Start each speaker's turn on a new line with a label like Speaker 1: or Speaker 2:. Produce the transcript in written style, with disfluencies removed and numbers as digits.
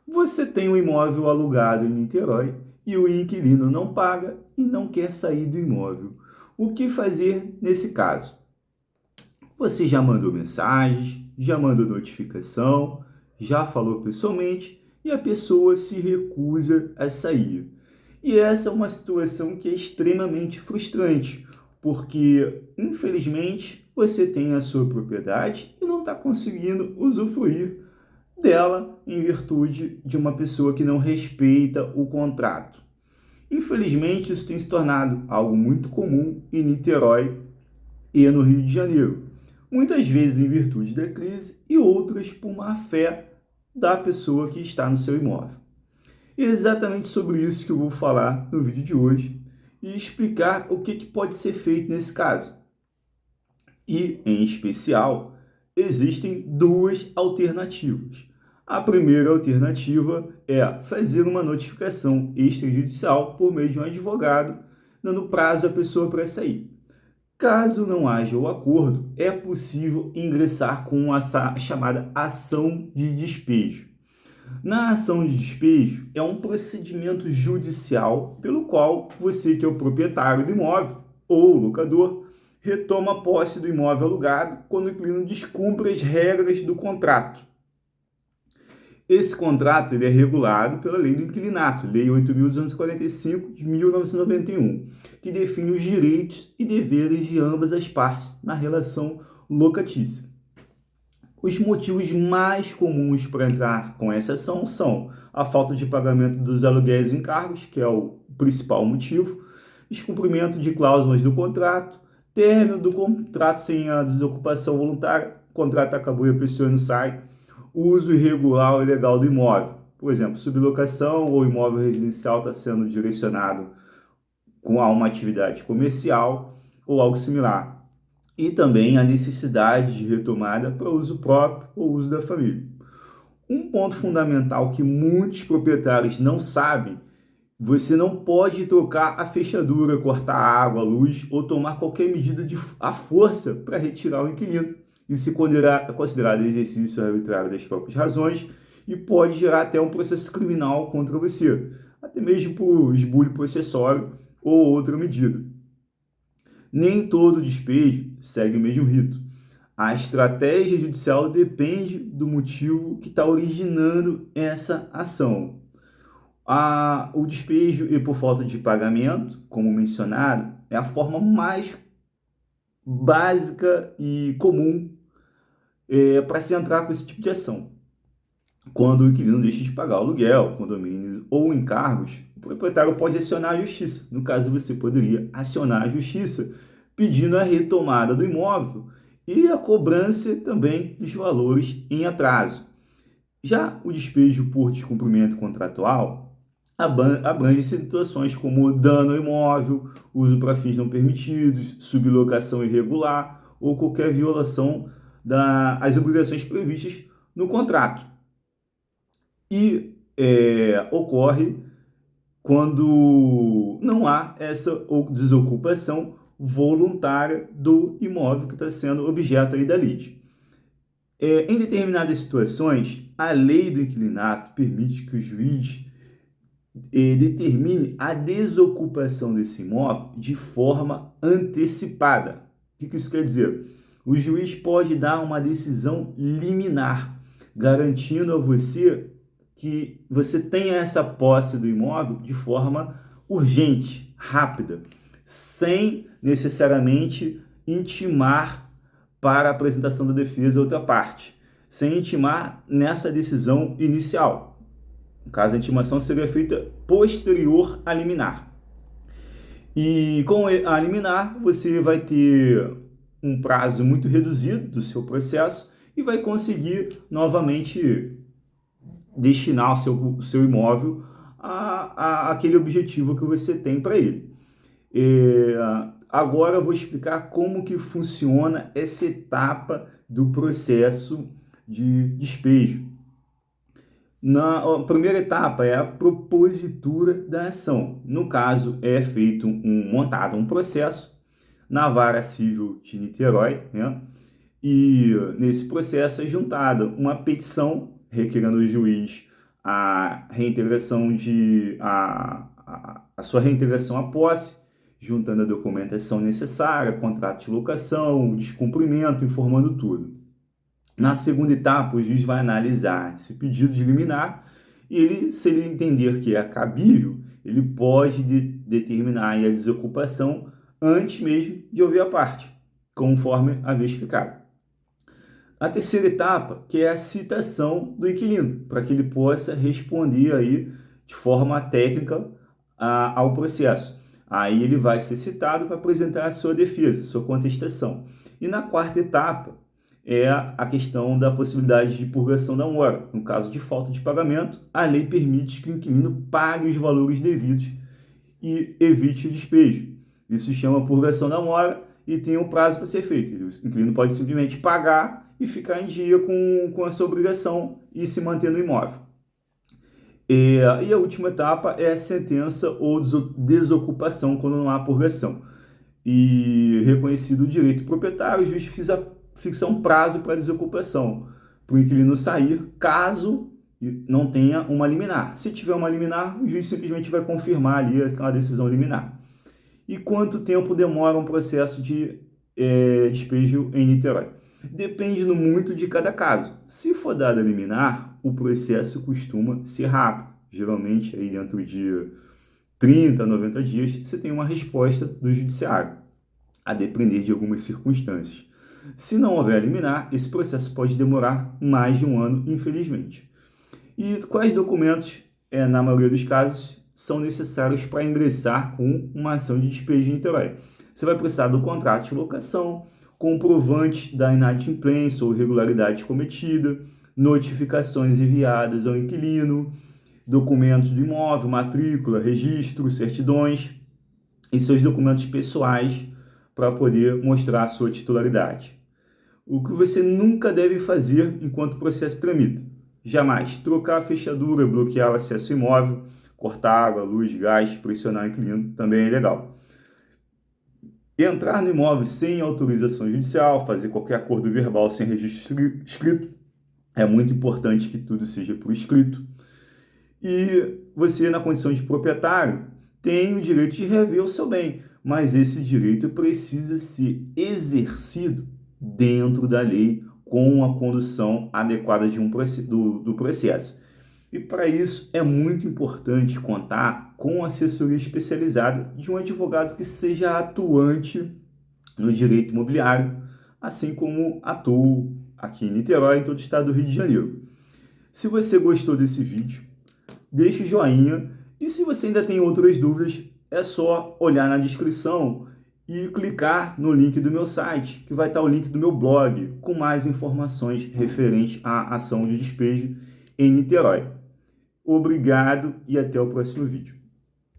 Speaker 1: Você tem um imóvel alugado em Niterói e o inquilino não paga e não quer sair do imóvel. O que fazer nesse caso? Você já mandou mensagens, já mandou notificação, já falou pessoalmente e a pessoa se recusa a sair. E essa é uma situação que é extremamente frustrante, porque infelizmente você tem a sua propriedade e não está conseguindo usufruir dela em virtude de uma pessoa que não respeita o contrato. Infelizmente, isso tem se tornado algo muito comum em Niterói e no Rio de Janeiro. Muitas vezes em virtude da crise e outras por má fé da pessoa que está no seu imóvel. E é exatamente sobre isso que eu vou falar no vídeo de hoje e explicar o que pode ser feito nesse caso. E, em especial, existem duas alternativas. A primeira alternativa é fazer uma notificação extrajudicial por meio de um advogado, dando prazo à pessoa para sair. Caso não haja o acordo, é possível ingressar com a chamada ação de despejo. Na ação de despejo, é um procedimento judicial pelo qual você, que é o proprietário do imóvel ou o locador, retoma a posse do imóvel alugado quando o inquilino descumpre as regras do contrato. Esse contrato ele é regulado pela Lei do Inquilinato, Lei 8.245 de 1991, que define os direitos e deveres de ambas as partes na relação locatícia. Os motivos mais comuns para entrar com essa ação são a falta de pagamento dos aluguéis e encargos, que é o principal motivo, descumprimento de cláusulas do contrato, término do contrato sem a desocupação voluntária, o contrato acabou e a pessoa não sai, uso irregular ou ilegal do imóvel. Por exemplo, sublocação ou imóvel residencial está sendo direcionado a uma atividade comercial ou algo similar. E também a necessidade de retomada para uso próprio ou uso da família. Um ponto fundamental que muitos proprietários não sabem: você não pode trocar a fechadura, cortar a água, a luz ou tomar qualquer medida à força para retirar o inquilino. Isso é considerado exercício arbitrário das próprias razões e pode gerar até um processo criminal contra você, até mesmo por esbulho possessório ou outra medida. Nem todo despejo segue o mesmo rito. A estratégia judicial depende do motivo que está originando essa ação. O despejo e por falta de pagamento, como mencionado, é a forma mais básica e comum para se entrar com esse tipo de ação. Quando o inquilino deixa de pagar o aluguel, condomínios ou encargos, o proprietário pode acionar a justiça. No caso, você poderia acionar a justiça pedindo a retomada do imóvel e a cobrança também dos valores em atraso. Já o despejo por descumprimento contratual abrange situações como dano ao imóvel, uso para fins não permitidos, sublocação irregular ou qualquer violação das obrigações previstas no contrato. E ocorre quando não há essa desocupação voluntária do imóvel que está sendo objeto aí da lide. Em determinadas situações, a lei do inquilinato permite que o juiz determine a desocupação desse imóvel de forma antecipada. O que isso quer dizer? O juiz pode dar uma decisão liminar, garantindo a você que você tenha essa posse do imóvel de forma urgente, rápida, sem necessariamente intimar para a apresentação da defesa outra parte, sem intimar nessa decisão inicial. No caso, a intimação seria feita posterior à liminar. E com a liminar, você vai ter um prazo muito reduzido do seu processo e vai conseguir novamente destinar o seu imóvel a aquele objetivo que você tem para ele. Agora eu vou explicar como que funciona essa etapa do processo de despejo. A primeira etapa é a propositura da ação. No caso, é feito montado um processo na Vara Civil de Niterói, né? E nesse processo é juntada uma petição requerendo ao juiz a reintegração a sua reintegração à posse, juntando a documentação necessária, contrato de locação, descumprimento, informando tudo. Na segunda etapa, o juiz vai analisar esse pedido de liminar e se ele entender que é cabível, ele pode determinar a desocupação antes mesmo de ouvir a parte, conforme havia explicado. A terceira etapa, que é a citação do inquilino, para que ele possa responder aí de forma técnica ao processo. Aí ele vai ser citado para apresentar a sua defesa, sua contestação. E na quarta etapa é a questão da possibilidade de purgação da mora. No caso de falta de pagamento, a lei permite que o inquilino pague os valores devidos e evite o despejo. Isso se chama purgação da mora e tem um prazo para ser feito. O inquilino pode simplesmente pagar e ficar em dia com essa obrigação e se manter no imóvel. E a última etapa é a sentença ou desocupação quando não há purgação. E reconhecido o direito proprietário, o juiz fixa um prazo para desocupação, para o inquilino sair, caso não tenha uma liminar. Se tiver uma liminar, o juiz simplesmente vai confirmar ali aquela decisão liminar. E quanto tempo demora um processo de despejo em Niterói? Depende muito de cada caso. Se for dada liminar, o processo costuma ser rápido. Geralmente, aí dentro de 30 a 90 dias, você tem uma resposta do judiciário, a depender de algumas circunstâncias. Se não houver liminar, esse processo pode demorar mais de um ano, infelizmente. E quais documentos, na maioria dos casos, são necessários para ingressar com uma ação de despejo em Niterói? Você vai precisar do contrato de locação, comprovante da inadimplência ou irregularidade cometida, notificações enviadas ao inquilino, documentos do imóvel, matrícula, registro, certidões e seus documentos pessoais para poder mostrar a sua titularidade. O que você nunca deve fazer enquanto o processo tramita? Jamais trocar a fechadura, bloquear o acesso ao imóvel, cortar água, luz, gás, pressionar o inquilino, também é ilegal. Entrar no imóvel sem autorização judicial, fazer qualquer acordo verbal sem registro escrito, é muito importante que tudo seja por escrito. E você, na condição de proprietário, tem o direito de rever o seu bem, mas esse direito precisa ser exercido dentro da lei com a condução adequada do processo. E para isso é muito importante contar com assessoria especializada de um advogado que seja atuante no direito imobiliário, assim como atuo aqui em Niterói, em todo o estado do Rio de Janeiro. Se você gostou desse vídeo, deixe o joinha e se você ainda tem outras dúvidas, é só olhar na descrição e clicar no link do meu site, que vai estar o link do meu blog, com mais informações referentes à ação de despejo em Niterói. Obrigado e até o próximo vídeo.